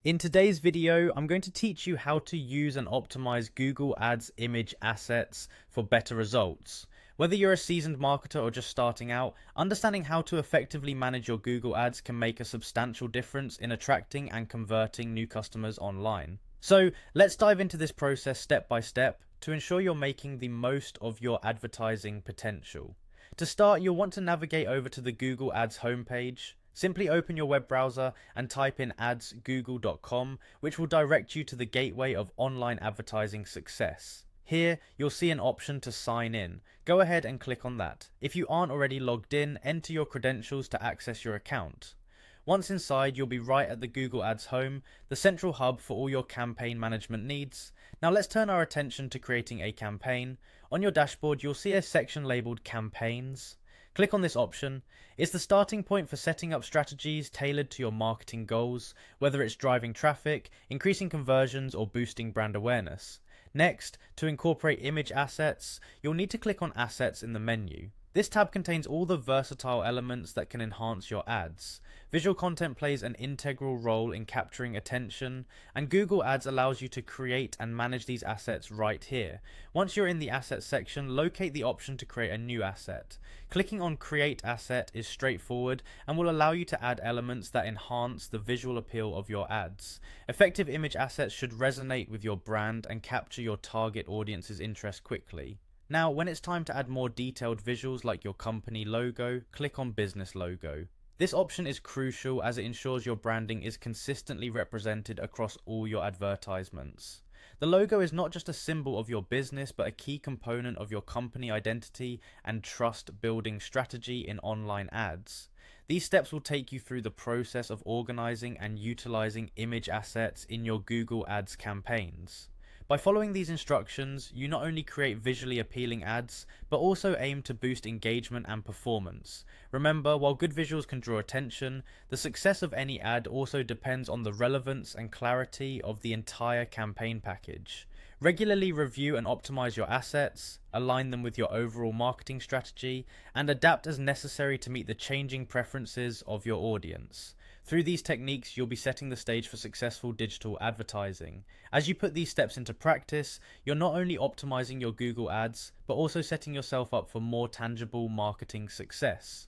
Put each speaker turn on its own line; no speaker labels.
In today's video, I'm going to teach you how to use and optimize Google Ads image assets for better results. Whether you're a seasoned marketer or just starting out, understanding how to effectively manage your Google Ads can make a substantial difference in attracting and converting new customers online. So let's dive into this process step by step to ensure you're making the most of your advertising potential. To start, you'll want to navigate over to the Google Ads homepage. Simply open your web browser and type in adsgoogle.com, which will direct you to the gateway of online advertising success. Here, you'll see an option to sign in. Go ahead and click on that. If you aren't already logged in, enter your credentials to access your account. Once inside, you'll be right at the Google Ads home, the central hub for all your campaign management needs. Now let's turn our attention to creating a campaign. On your dashboard, you'll see a section labeled Campaigns. Click on this option. It's the starting point for setting up strategies tailored to your marketing goals, whether it's driving traffic, increasing conversions, or boosting brand awareness. Next, to incorporate image assets, you'll need to click on Assets in the menu. This tab contains all the versatile elements that can enhance your ads. Visual content plays an integral role in capturing attention, and Google Ads allows you to create and manage these assets right here. Once you're in the Assets section, locate the option to create a new asset. Clicking on Create Asset is straightforward and will allow you to add elements that enhance the visual appeal of your ads. Effective image assets should resonate with your brand and capture your target audience's interest quickly. Now, when it's time to add more detailed visuals like your company logo, click on Business Logo. This option is crucial as it ensures your branding is consistently represented across all your advertisements. The logo is not just a symbol of your business, but a key component of your company identity and trust building strategy in online ads. These steps will take you through the process of organizing and utilizing image assets in your Google Ads campaigns. By following these instructions, you not only create visually appealing ads, but also aim to boost engagement and performance. Remember, while good visuals can draw attention, the success of any ad also depends on the relevance and clarity of the entire campaign package. Regularly review and optimize your assets, align them with your overall marketing strategy, and adapt as necessary to meet the changing preferences of your audience. Through these techniques, you'll be setting the stage for successful digital advertising. As you put these steps into practice, you're not only optimizing your Google Ads, but also setting yourself up for more tangible marketing success.